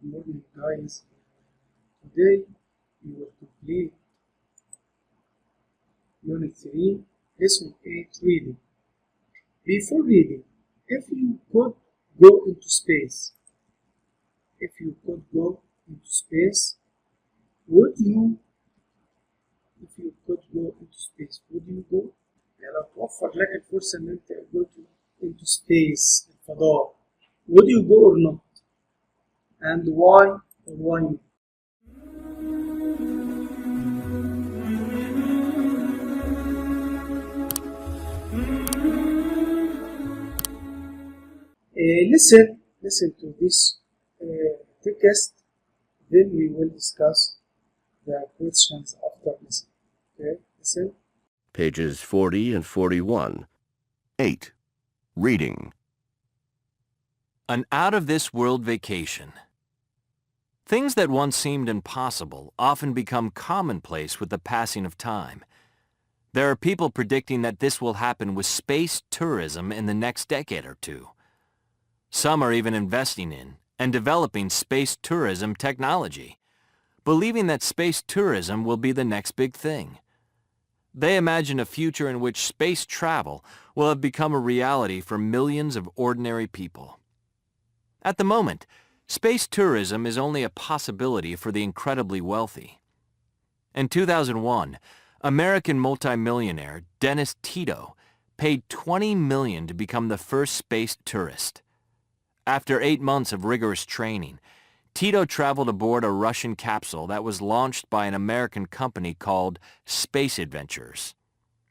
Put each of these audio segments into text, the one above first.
morning, guys. Today we will complete Unit 3, Lesson 8, Reading. Before reading, if you could go into space, would you go؟ يعني لو توفر لك الفرصة إن أنت go into space الفضاء would you go or not and why or why not؟ Listen to this text, then we will discuss the questions after listening. Okay, listen. Pages 40 and 41. 8. Reading. An out-of-this-world vacation. Things that once seemed impossible often become commonplace with the passing of time. There are people predicting that this will happen with space tourism in the next decade or two. Some are even investing in and developing space tourism technology, believing that space tourism will be the next big thing. They imagine a future in which space travel will have become a reality for millions of ordinary people. At the moment, space tourism is only a possibility for the incredibly wealthy. In 2001, American multimillionaire Dennis Tito paid $20 million to become the first space tourist. After 8 months of rigorous training, Tito traveled aboard a Russian capsule that was launched by an American company called Space Adventures.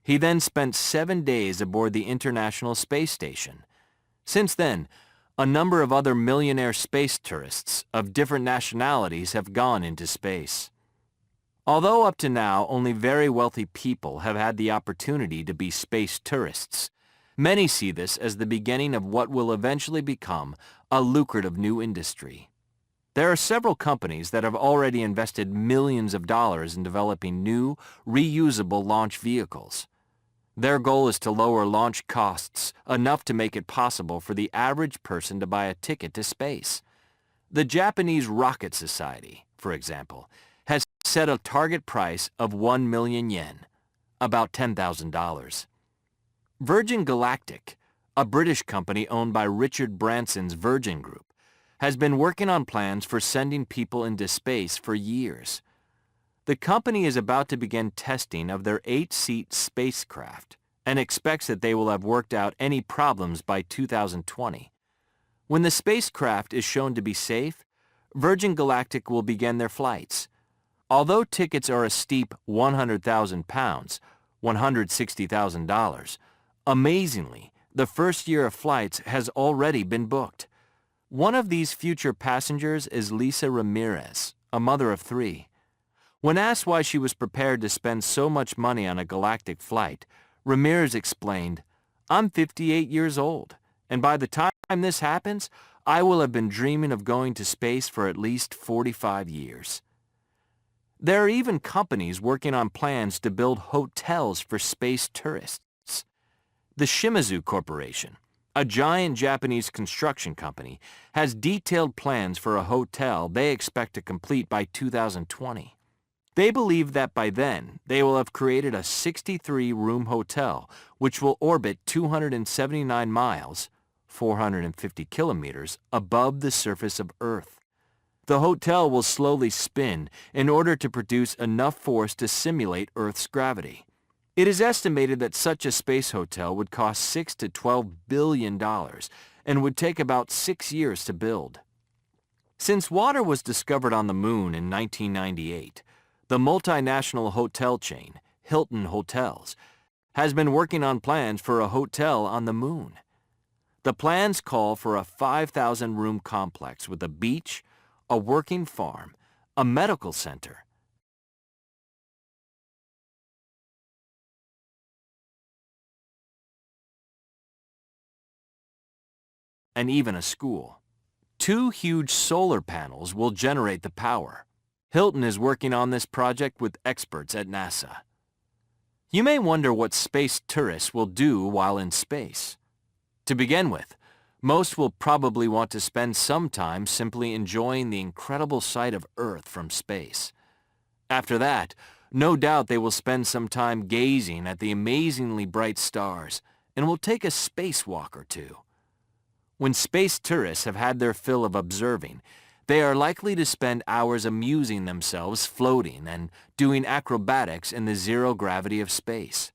He then spent 7 days aboard the International Space Station. Since then, a number of other millionaire space tourists of different nationalities have gone into space. Although up to now only very wealthy people have had the opportunity to be space tourists, many see this as the beginning of what will eventually become a lucrative new industry. There are several companies that have already invested millions of dollars in developing new, reusable launch vehicles. Their goal is to lower launch costs enough to make it possible for the average person to buy a ticket to space. The Japanese Rocket Society, for example, has set a target price of 1 million yen, about $10,000. Virgin Galactic, a British company owned by Richard Branson's Virgin Group, has been working on plans for sending people into space for years. The company is about to begin testing of their 8-seat spacecraft and expects that they will have worked out any problems by 2020. When the spacecraft is shown to be safe, Virgin Galactic will begin their flights. Although tickets are a steep £100,000, $160,000, amazingly, the first year of flights has already been booked. One of these future passengers is Lisa Ramirez, a mother of 3. When asked why she was prepared to spend so much money on a galactic flight, Ramirez explained, "I'm 58 years old, and by the time this happens, I will have been dreaming of going to space for at least 45 years." There are even companies working on plans to build hotels for space tourists. The Shimizu Corporation, a giant Japanese construction company, has detailed plans for a hotel they expect to complete by 2020. They believe that by then, they will have created a 63-room hotel which will orbit 279 miles, 450 kilometers, above the surface of Earth. The hotel will slowly spin in order to produce enough force to simulate Earth's gravity. It is estimated that such a space hotel would cost $6 to $12 billion and would take about 6 years to build. Since water was discovered on the moon in 1998, the multinational hotel chain, Hilton Hotels, has been working on plans for a hotel on the moon. The plans call for a 5,000-room complex with a beach, a working farm, a medical center, and even a school. 2 huge solar panels will generate the power. Hilton is working on this project with experts at NASA. You may wonder what space tourists will do while in space. To begin with, Most will probably want to spend some time simply enjoying the incredible sight of Earth from space. After that, no doubt they will spend some time gazing at the amazingly bright stars and will take a spacewalk or two. When space tourists have had their fill of observing, they are likely to spend hours amusing themselves floating and doing acrobatics in the zero gravity of space.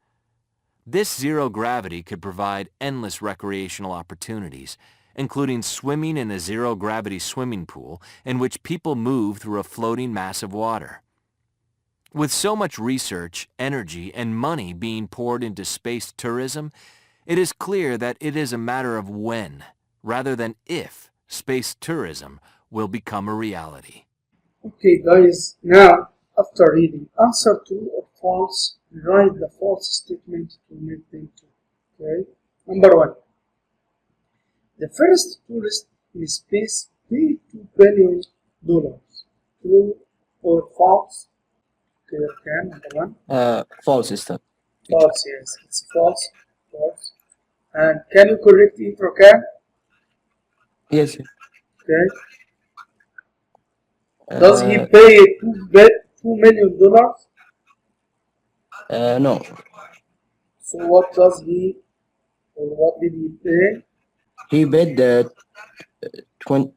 This zero gravity could provide endless recreational opportunities, including swimming in a zero gravity swimming pool in which people move through a floating mass of water. With so much research, energy, and money being poured into space tourism, it is clear that it is a matter of when, rather than if, space tourism will become a reality. Okay, guys, now after reading answer true or false, write the false statement to make them true. Okay, number 1. The first tourist in space paid $2 billion. True or false? Okay, number 1. False, Ustad. False, yes, it's false. False. And can you correct it, Rokan? Yes. Okay. Does he pay $2 million? No. So what does he, or what did he pay? He paid 20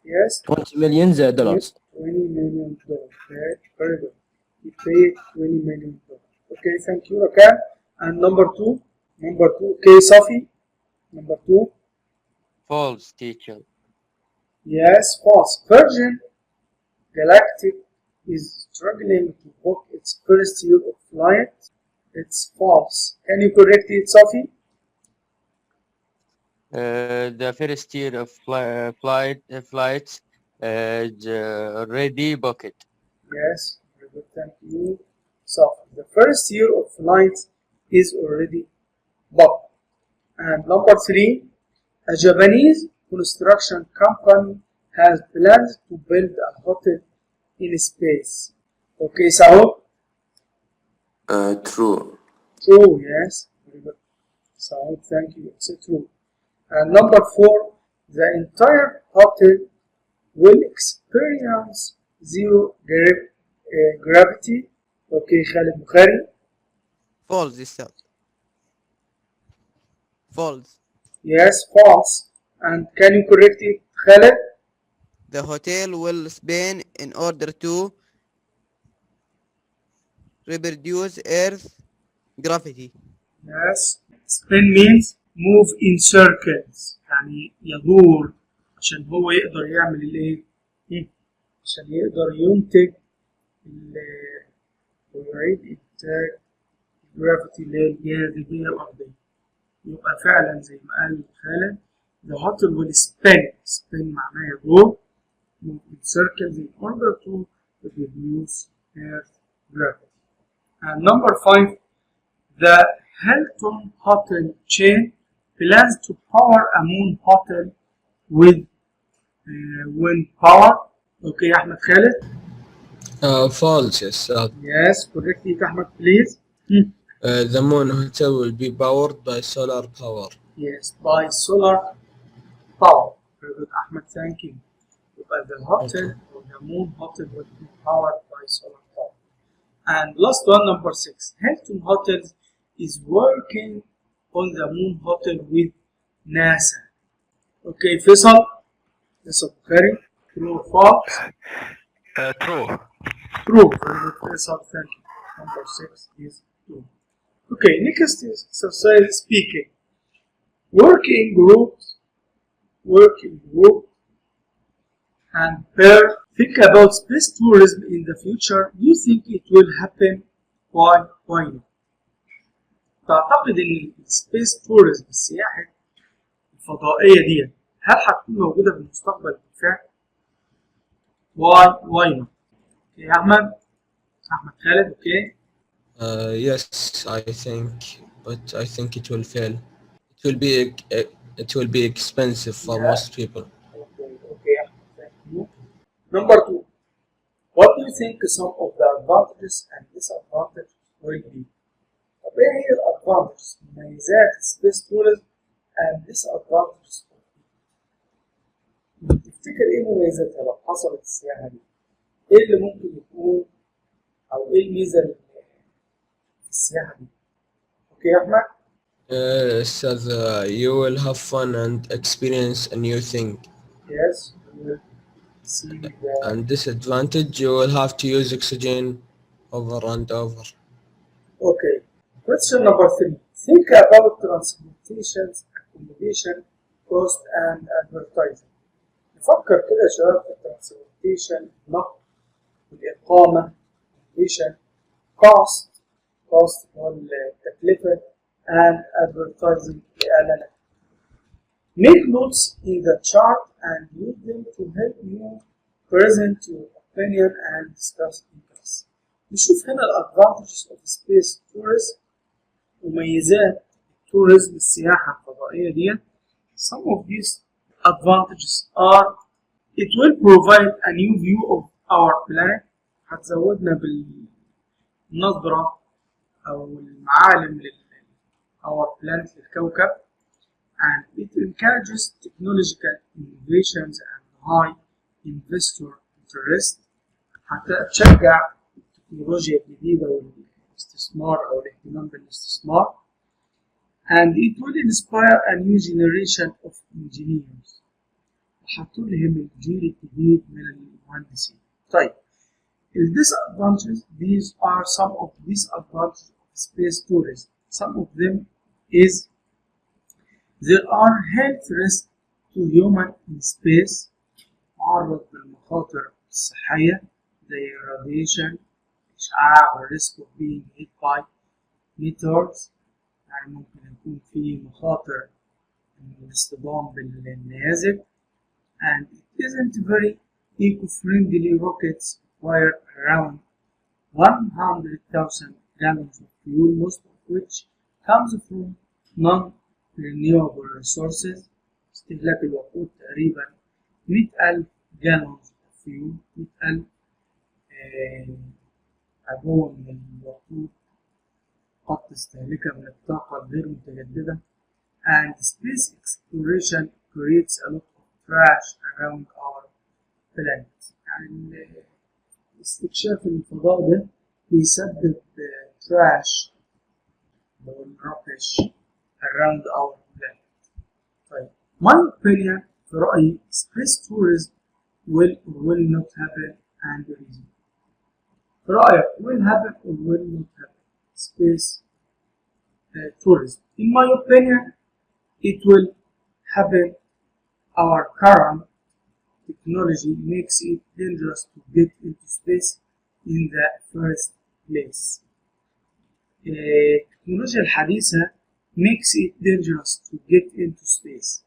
Yes, million $20 million. $20 million. Okay, very good. He paid $20 million. Okay, thank you, Rokan. And number 2. Okay, Safi. Number 2. False, teacher. Yes, false. Virgin Galactic is struggling to book its first year of flight. It's false. Can you correct it, Safi? The first year of flights is already booked. Yes, very good. Thank you, Safi. The first year of flight is already booked. And number 3, a Japanese construction company has plans to build a hotel in space. Okay, Saud? True. True, yes. Very good. Saud, thank you. It's true. And number 4, the entire hotel will experience zero gravity. Okay, Khalid Bukhari? False, Ustad. False. Yes, false. And can you correct it, Khalid? The hotel will spin in order to reproduce Earth's gravity. Yes. Spin means move in circles. يعني يدور عشان هو يقدر يعمل الايه؟ عشان يقدر ينتج ويعيد إنتاج الجرافيتي اللي هي الجاذبية الأرضية. يبقى فعلا زي ما قال خالد the hotel will spin معناه يدور move in circles in order to reduce Earth gravity. And number 5, the Hilton hotel chain plans to power a moon hotel with wind power. Okay, Ahmed Khalid? False, yes. Yes, correct it, Ahmed, please. The moon hotel will be powered by solar power. Yes, by solar power. Very good, Ahmed, thank you. But the hotel or the moon hotel will be powered by solar power. And last one, number 6. Hilton Hotels is working on the moon hotel with NASA. Okay, Faisal? Faisal Bukhari? True or false? True. True. Very good, Faisal, thank you. Number 6 is true. Okay, next is exercise speaking. Working group, and pair. Think about space tourism in the future. Do you think it will happen? Why? Why not? تعتقد ان السبيس توريزم السياحة الفضائية دي هل هتكون موجودة في المستقبل بالفعل؟ Why not? Okay, أحمد خالد, okay? Yes, I think it will fail. It will be expensive for most people. Okay, thank you. Number 2, what do you think some of the advantages and disadvantages will be? طب ايه هي الادفانتجز مميزات سبيس توريزم and disadvantages. تفتكر ايه مميزاتها لو حصلت السياحة دي؟ ايه اللي ممكن يكون او ايه الميزة اللي في السياحة دي؟ اوكي يا احمد؟ أستاذ you will have fun and experience a new thing. Yes, we will see the And disadvantage, you will have to use oxygen over and over. okay. Question number 3. Think about transportation, accommodation, cost and advertising. نفكر كده يا شباب في الترانسبورتيشن، النقل والإقامة، accommodation، cost اللي هو التكلفة and advertising الإعلانات. Make notes in the chart and use them to help you present your opinion and discuss interests. نشوف هنا ال advantages of space tourism، مميزات التوريزم السياحة الفضائية دي. Some of these advantages are it will provide a new view of our planet، هتزودنا بالنظرة أو المعالم our planet للكوكب. And it encourages technological innovations and high investor interest، هتشجع التكنولوجيا الجديدة والاستثمار أو الاهتمام بالاستثمار. And it will inspire a new generation of engineers، وهتلهم الجيل الجديد من المهندسين. طيب disadvantages، these are some of disadvantages of space tourism. Some of them is there are health risks to human in space، معرض للمخاطر الصحية زي radiation، إشعاع، و risk of being hit by meteors، يعني ممكن يكون في مخاطر من الاصطدام بالنيازك. And it isn't very eco-friendly. Rockets require around 100,000 gallons of fuel, most of which comes from non-renewable resources. استهلاك الوقود تقريبا 100,000 gallons of fuel، 100,000 عبوة من الوقود قد تستهلكها من الطاقة الغير متجددة. And space exploration creates a lot of trash around our planet. يعني استكشاف الفضاء ده بيسبب trash أو الرقش around our planet. طيب my opinion، في رأيي space tourism will not happen and the reason. في رأيك will happen or will not happen space tourism? In my opinion it will happen. Our current technology makes it dangerous to get into space in the first place. التكنولوجيا الحديثة makes it dangerous to get into space،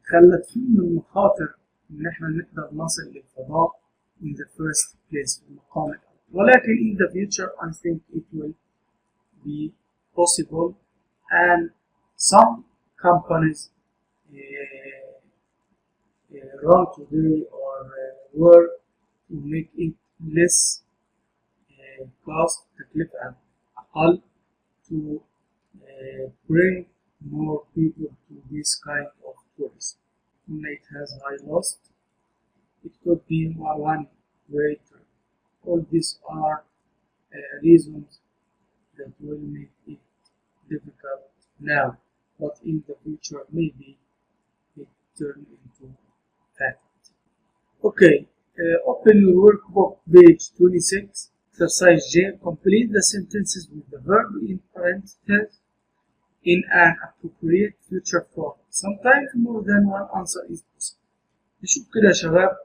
خلت فيه من المخاطر إن إحنا نقدر نصل للفضاء in the first place في المقام الأول. ولكن in the future I think it will be possible and some companies run today or work to make it less cost، تكلفة أقل to bring more people to this kind of tourism. When it has high cost, it could be one way to. All these are reasons that will make it difficult now, but in the future maybe it turn into fact. Okay, open your workbook page 26, exercise J. Complete the sentences with the verb in parentheses in an appropriate future form. Sometimes more than one answer is possible. نشوف كده يا شباب.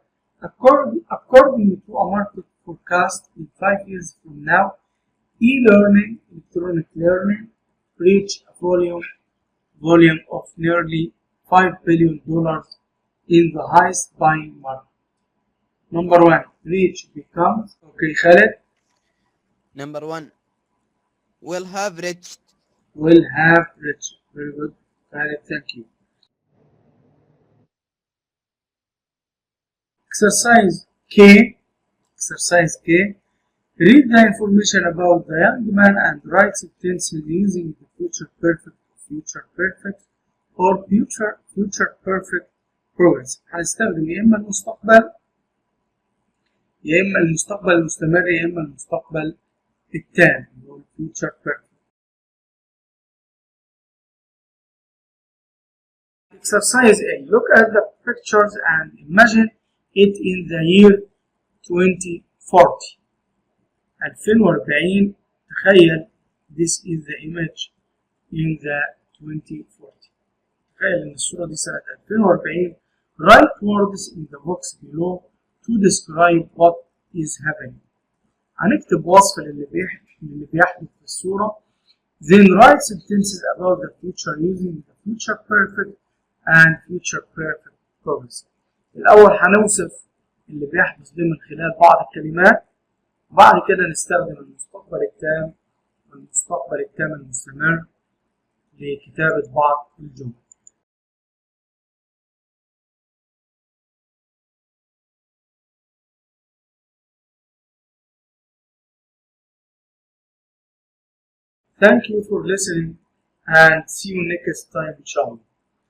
According to a market forecast in 5 years from now, e-learning, electronic learning, reach a volume of nearly $5 billion in the highest buying market. Number 1, reach becomes. Okay, Khaled. Number 1 will have reached. Will have reached. Very good, Khaled, thank you. Exercise K. Read the information about the young man and write sentences using the future perfect or future perfect or future perfect progress. هنستخدم يا إما المستقبل يا إما المستقبل المستمر يا إما المستقبل التام اللي هو future perfect. Exercise A. Look at the pictures and imagine it in the year 2040. 2040. تخيل this is the image in the 2040. تخيل إن الصورة دي سنة 2040. Write words in the box below to describe what is happening. هنكتب وصف للي بيحدث في الصورة. Then write sentences about the future using the future perfect and future perfect progress. الأول هنوصف اللي بيحدث ده من خلال بعض الكلمات، وبعد كده نستخدم المستقبل التام والمستقبل التام المستمر لكتابة بعض الجمل. Thank you for listening and see you next time, inshallah.